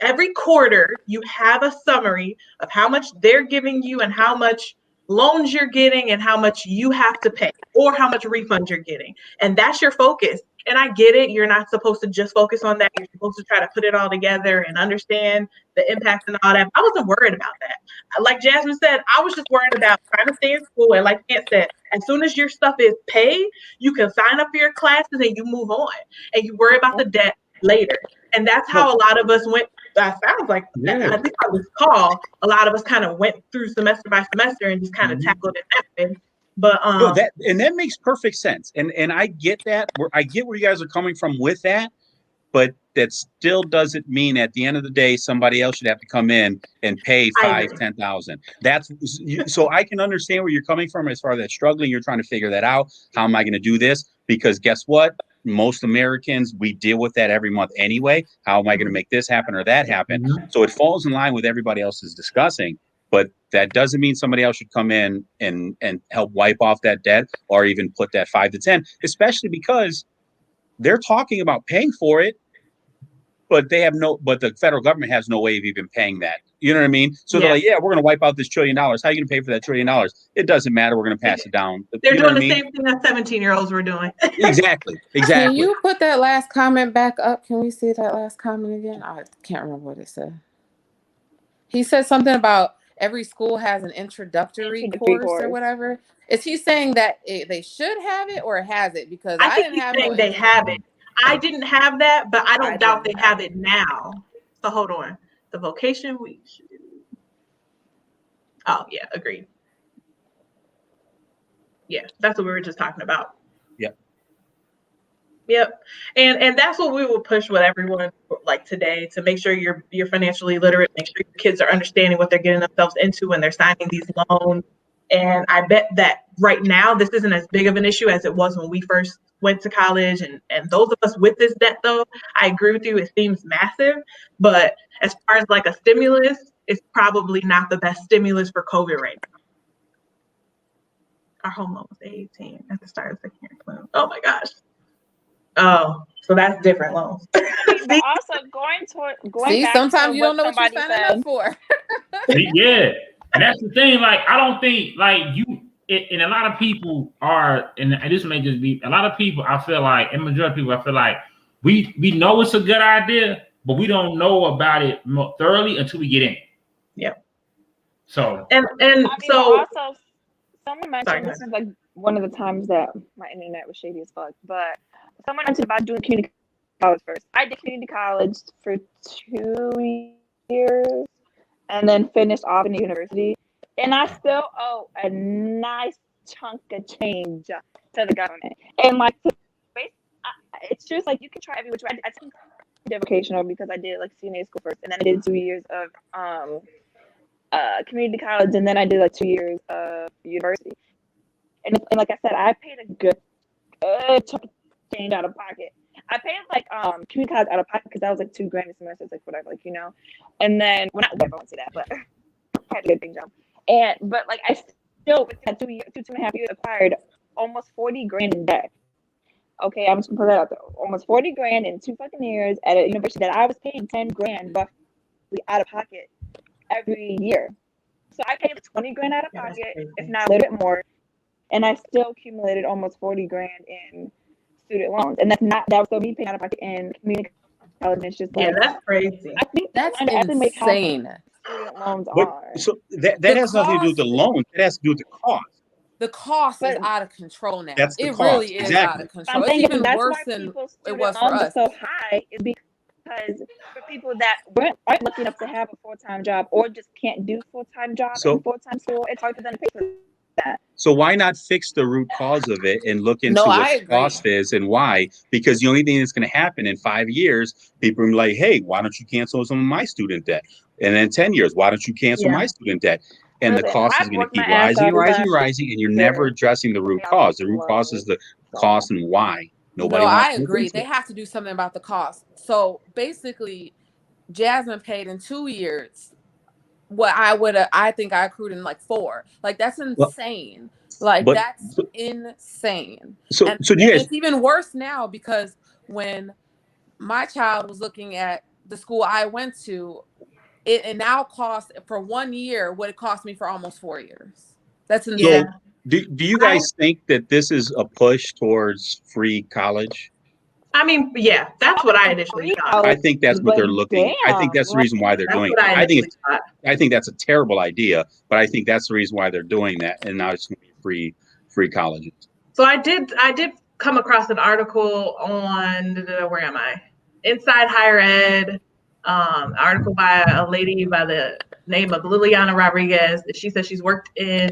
every quarter you have a summary of how much they're giving you and how much loans you're getting and how much you have to pay or how much refund you're getting. And that's your focus. And I get it. You're not supposed to just focus on that. You're supposed to try to put it all together and understand the impact and all that. I wasn't worried about that. Like Jasmine said, I was just worried about trying to stay in school. And like Aunt said, as soon as your stuff is paid, you can sign up for your classes and you move on and you worry about the debt later. And that's No, how a lot of us went. That sounds like, Yeah. I think on this call, a lot of us kind of went through semester by semester and just kind of tackled it that way. But no, that makes perfect sense, and I get that. I get where you guys are coming from with that, but that still doesn't mean at the end of the day somebody else should have to come in and pay I five, agree. 10,000. That's so I can understand where you're coming from as far as that struggling. You're trying to figure that out. How am I going to do this? Because guess what? Most Americans, we deal with that every month anyway. How am I going to make this happen or that happen? Mhm. So it falls in line with everybody else is discussing. But that doesn't mean somebody else should come in and help wipe off that debt or even put that 5 to 10, especially because they're talking about paying for it, but the federal government has no way of even paying that. You know what I mean? So they're Yeah. like, yeah, we're going to wipe out this $1 trillion. How are you going to pay for that $1 trillion? It doesn't matter. We're going to pass it down. They're You know what doing I the mean? same thing that 17-year-olds were doing. Exactly. Can Exactly. you put that last comment back up? Can we see that last comment again? I can't remember what it said. He said something about every school has an introductory course or whatever. Is he saying that they should have it or has it? Because I I think didn't he's have no saying they intro. have it. I didn't have that, but I don't I doubt didn't they have have it now. So hold on. The vocation we should. Oh yeah, agreed. Yeah, that's what we were just talking about. Yep. Yep. And that's what we will push with everyone like today to make sure you're financially literate, make sure your kids are understanding what they're getting themselves into when they're signing these loans. And I bet that right now this isn't as big of an issue as it was when we first went to college. And those of us with this debt though, I agree with you, it seems massive. But as far as like a stimulus, it's probably not the best stimulus for COVID right now. Our home loan was 18 at the start of the year. Oh my gosh. Oh, so that's different loans. But also going See, back sometimes to you what don't know what you're somebody signing said. up for. Yeah, and that's the thing. Like, I don't think like and a lot of people are, and this may just be a lot of people. I feel like, and majority of people, I feel like we know it's a good idea, but we don't know about it thoroughly until we get in it. Yeah. So And I mean, so also someone sorry, mentioned this is like one of the times that my internet was shady as fuck, but someone mentioned about doing community college first. I did community college for 2 years and then finished off in the university. And I still owe a nice chunk of change to the government. And like, it's just like you can try every which way. I did vocational because I did like CNA school first, and then I did 2 years of community college, and then I did like 2 years of university. And like I said, I paid a good chunk of change out of pocket. I paid like community college out of pocket because that was like $2,000 a semester, it's like whatever, like And then well, not whatever, I won't say that, but I had to get a big jump. But like I still within that 2 years, 2.5 years acquired almost $40,000 in debt. Okay, I'm just gonna put that out there. Almost $40,000 in 2 fucking years at a university that I was paying $10,000 roughly out of pocket every year. So I paid like $20,000 out of pocket, if not a little bit more, and I still accumulated almost $40,000 in student loans. And that was still me paying out of pocket in community college. It's just like that's crazy. I think That's underestimate how insane. student loans But are. so that The has nothing to do with the cost- loan. That has to do with the cost. The cost is But- out of control now. That's the It cost, really is out exactly. of I'm control. It's thinking even that's worse why than people's it student was for loans us. are so high is because for people that aren't lucky enough to have a full-time job or just can't do full-time job and full-time school, it's hard for them to pay for that. So why not fix the root cause of it and look into No, I what the agree. cost is and why? Because the only thing that's going to happen in 5 years, people are like, hey, why don't you cancel some of my student debt? And then 10 years, why don't you cancel my student debt? And the Listen, cost is I've going to worked my keep ass rising off and rising and last rising, and you're never year addressing the to root pay off cause. The student root cause is loans. the cost and why. Nobody No, wants I to look agree. into They it. have to do something about the cost. So basically, Jasmine paid in 2 years what I think I accrued in like 4. Like that's insane. Like but- that's insane. So And do you guys? it's even worse now because when my child was looking at the school I went to, it now costs for 1 year what it cost me for almost 4 years. That's insane. Yeah. Do you guys think that this is a push towards free college? I mean, yeah, that's what I initially thought. I think that's what they're looking. I think that's the damn, reason why they're That's doing what it. I initially thought. I think that's a terrible idea, but I think that's the reason why they're doing that. And now it's going to be free colleges. So I did come across an article on where am I? Inside Higher Ed, article by a lady by the name of Liliana Rodriguez. She says she's worked in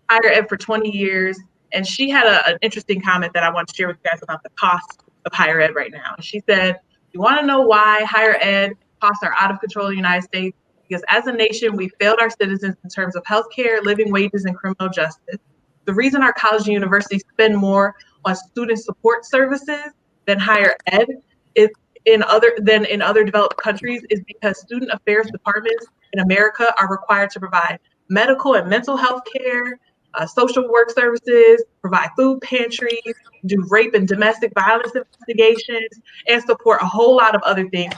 higher ed for 20 years, and she had an interesting comment that I want to share with you guys about the cost of higher ed right now. She said, "You want to know why higher ed costs are out of control in the United States? Because as a nation, we failed our citizens in terms of healthcare, living wages, and criminal justice. The reason our colleges and universities spend more on student support services than higher ed is in other developed countries is because student affairs departments in America are required to provide medical and mental health care, social work services, provide food pantries, do rape and domestic violence investigations, and support a whole lot of other things,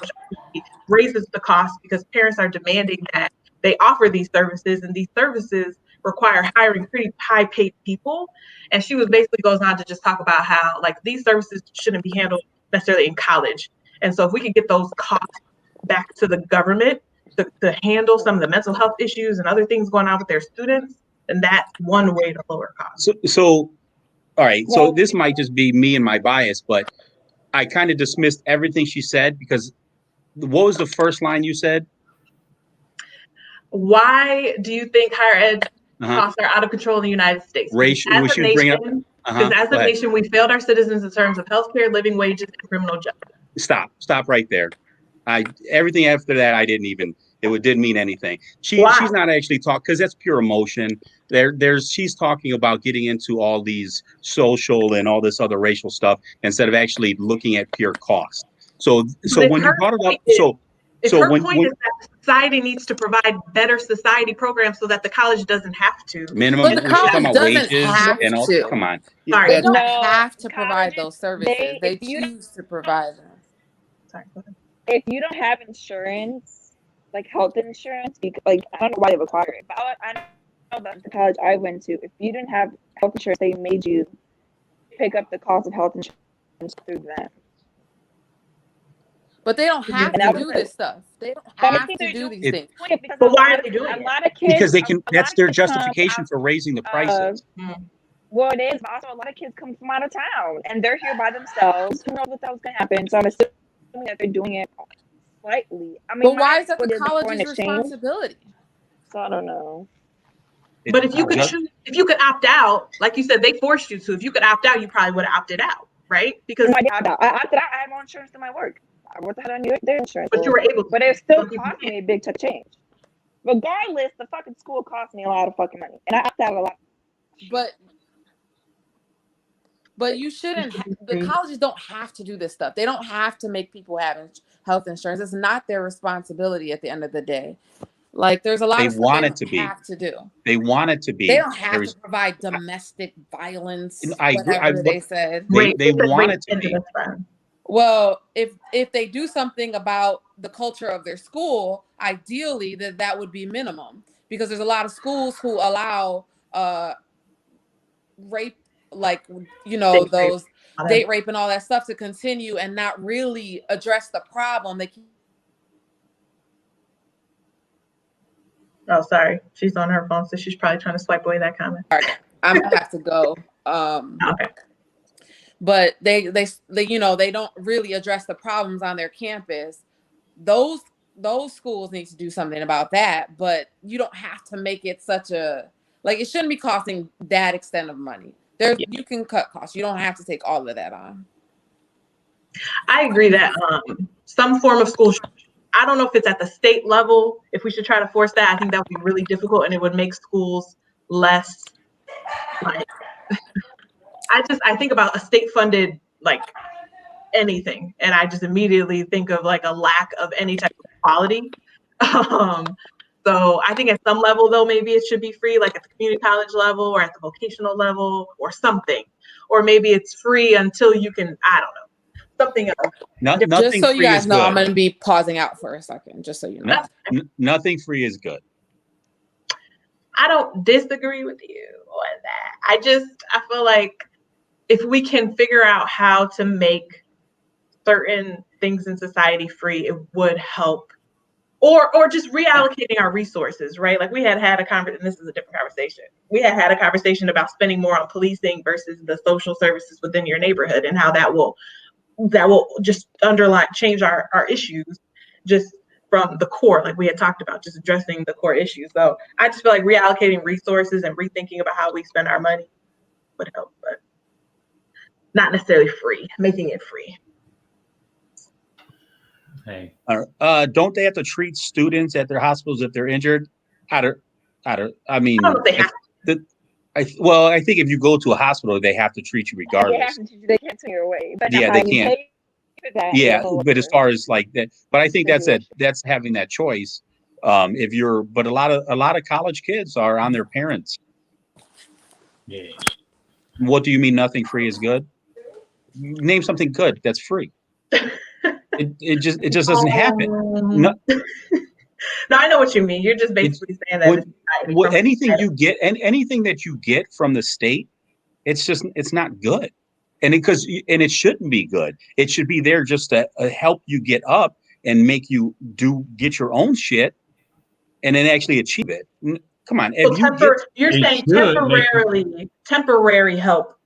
which raises the cost because parents are demanding that they offer these services, and these services require hiring pretty high paid people." And she was basically goes on to just talk about how like these services shouldn't be handled necessarily in college. And so if we could get those costs back to the government to handle some of the mental health issues and other things going on with their students, then that's one way to lower costs. So all right. So this might just be me and my bias, but I kind of dismissed everything she said because what was the first line you said? Why do you think higher ed costs are out of control in the United States? Racial, as a nation, because as a nation, we failed our citizens in terms of healthcare, living wages, and criminal justice. Stop right there. Everything after that, I didn't even. It didn't mean anything. She's not actually talking because that's pure emotion. She's talking about getting into all these social and all this other racial stuff instead of actually looking at pure cost. So when you brought it up, her point is that society needs to provide better society programs so that the college doesn't have to. Minimum, but the college doesn't have to. Come on. Sorry, they don't have to provide those services. They choose to provide them. Sorry, go ahead. If you don't have insurance, like health insurance, like I don't know why they require it, but I know about the college I went to. If you didn't have health insurance, they made you pick up the cost of health insurance through them. But they don't have to do this stuff. They don't have to do these things. But why are they doing it? A lot of kids, because they can. That's their justification for raising the prices. Well, it is, but also a lot of kids come from out of town and they're here by themselves. Who knows what that was going to happen? So I'm assuming that they're doing it slightly. I mean, But why is that the did the foreign college's exchange, responsibility? so I don't know. But if you could just- choose, if you could opt out, like you said, they forced you to. If you could opt out, you probably would have opted out, right? Because No, I did opt out. I opted out. I had more insurance than my work. I worked out on their insurance. but you were able to. But it still Some people cost can't. me a big chunk of change. Regardless, the fucking school cost me a lot of fucking money, and I opted out a lot. But you shouldn't. The colleges don't have to do this stuff. They don't have to make people have health insurance. It's not their responsibility at the end of the day. Like there's a lot They of stuff want they it to don't be. have to do. They want it to be. They don't have There's- to provide domestic violence. I agree. Whatever they said. They want it to be. Well, if they do something about the culture of their school, ideally that would be minimum, because there's a lot of schools who allow rape, like, you know, those date rape and all that stuff to continue and not really address the problem. They keep. Oh, sorry. She's on her phone, so she's probably trying to swipe away that comment. I'm gonna have to go. Okay. But they you know, they don't really address the problems on their campus. Those schools need to do something about that, but you don't have to make it such a, like, it shouldn't be costing that extent of money. You can cut costs. You don't have to take all of that on. I agree that some form of school, I don't know if it's at the state level, if we should try to force that. I think that would be really difficult and it would make schools less, like, I think about a state funded, like, anything, and I just immediately think of like a lack of any type of quality. So I think at some level though, maybe it should be free, like at the community college level or at the vocational level or something, or maybe it's free until you can, I don't know, something else. Nothing just so you free guys is know, good. I'm going to be pausing out for a second, just so you know. Nothing free is good. I don't disagree with you on that. I feel like if we can figure out how to make certain things in society free, it would help. Or just reallocating our resources, right? Like we had a conversation, and this is a different conversation. We had a conversation about spending more on policing versus the social services within your neighborhood and how that will just change our issues just from the core, like we had talked about, just addressing the core issues. So I just feel like reallocating resources and rethinking about how we spend our money would help, but not necessarily free, making it free. Hey, don't they have to treat students at their hospitals if they're injured? I mean, I don't know if they have I think if you go to a hospital, they have to treat you regardless. They can't turn you away. But Yeah, they can't. Yeah, but as far as like that, but I think that's having that choice. But a lot of college kids are on their parents. yeah. What do you mean nothing free is good? Name something good that's free. It just doesn't happen. No, I know what you mean. You're just basically saying that anything that you get from the state, it's not good, and it shouldn't be good. It should be there just to help you get up and make you get your own shit, and then actually achieve it. Come on, you're saying temporary help.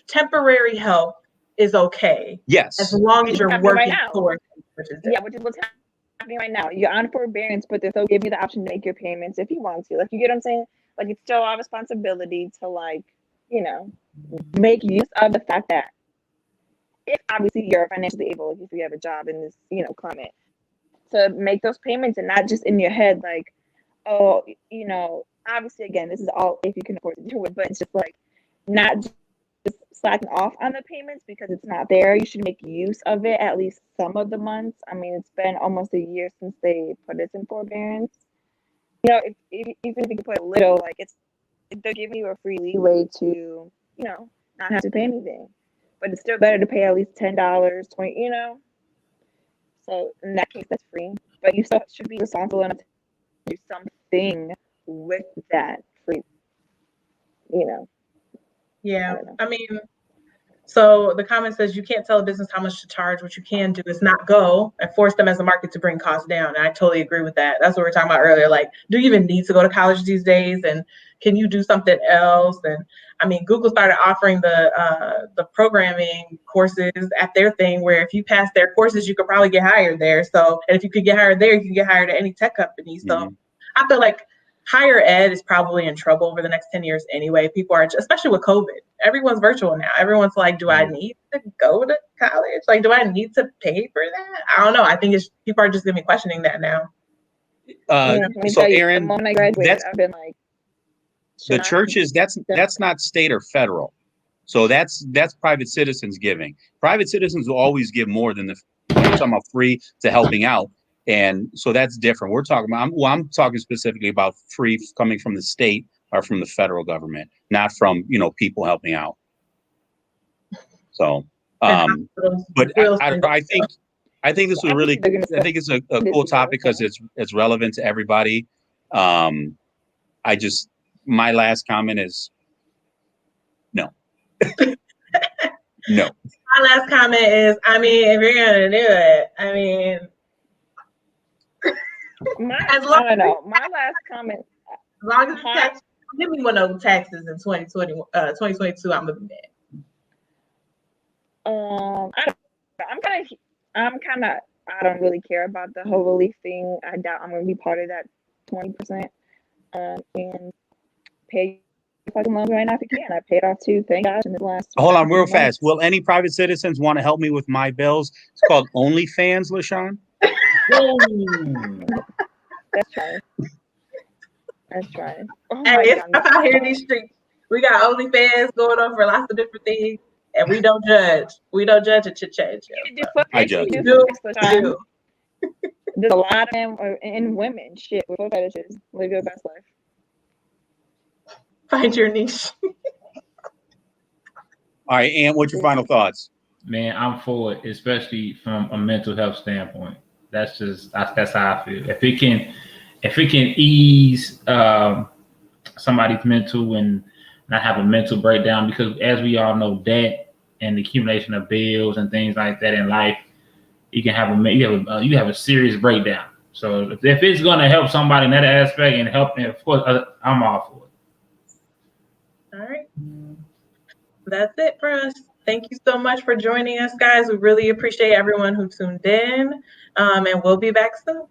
Temporary help is okay. Yes, as long as you're working towards it. Yeah, which is what's happening right now. You're on forbearance, but they're still giving you the option to make your payments if you want to. Like, you get what I'm saying? Like, it's still our responsibility to, like, you know, make use of the fact that if obviously you're financially able, if you have a job in this, you know, climate, to make those payments and not just in your head, like, oh, you know, obviously, again, this is all if you can afford to do it, but it's just like not just slacking off on the payments because it's not there. You should make use of it at least some of the months. I mean, it's been almost a year since they put us in forbearance. You know, even if you can put a little, like, they're giving you a free leeway to, you know, not have to pay anything. But it's still better to pay at least $10, $20, you know. So in that case, that's free. But you still should be responsible enough to do something with that free, you know. Yeah, I mean, so the comment says you can't tell a business how much to charge. What you can do is not go and force them as a market to bring costs down. And I totally agree with that. That's what we were talking about earlier. Like, do you even need to go to college these days? And can you do something else? And I mean, Google started offering the programming courses at their thing, where if you pass their courses, you could probably get hired there. So, and if you could get hired there, you can get hired at any tech company. So I feel like higher ed is probably in trouble over the next 10 years anyway. People are, especially with COVID, everyone's virtual now. Everyone's like, do I need to go to college? Like, do I need to pay for that? I don't know. I think people are just going to be questioning that now. So Aaron, the moment I graduated, I've been like, the churches, that's not state or federal. So that's private citizens giving. Private citizens will always give more than we're talking about free to helping out. And so that's different. We're talking about, I'm talking specifically about free coming from the state or from the federal government, not from, people helping out. So, but I think this was really, I think it's a cool topic because it's relevant to everybody. My last comment is no. No. My last comment is, I mean, if you're going to do it, I mean, I don't know. My last comment. As long as it's tax, give me one of those taxes in 2022, I'm gonna be mad. I don't really care about the whole relief thing. I doubt I'm gonna be part of that 20%. And pay fucking loans right now if you can. I paid off 2, thank God, in the last. Hold on, real fast. Will any private citizens want to help me with my bills? It's called OnlyFans, LaShawn. That's trying. That's trying. Oh hey, it's tough out here in these streets. We got OnlyFans going on for lots of different things, and we don't judge. We don't judge at Chit Chat. I judge. There's a lot of men and women with foot fetishes. Live your best life. Find your niche. All right, Ant, what's your final thoughts? Man, I'm for it, especially from a mental health standpoint. That's how I feel. If it can ease somebody's mental and not have a mental breakdown, because as we all know, debt and the accumulation of bills and things like that in life, you can have a serious breakdown. So if it's going to help somebody in that aspect and help, and of course, I'm all for it. All right, that's it for us. Thank you so much for joining us, guys. We really appreciate everyone who tuned in, and we'll be back soon.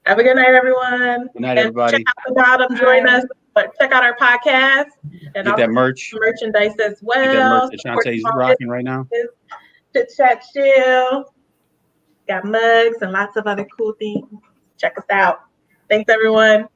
Have a good night, everyone. Good night, everybody. Check out the bottom, join us, but check out our podcast and get that merchandise as well. Get that merch that Shantae's rocking right now. Chit Chat Chill. Got mugs and lots of other cool things. Check us out. Thanks, everyone.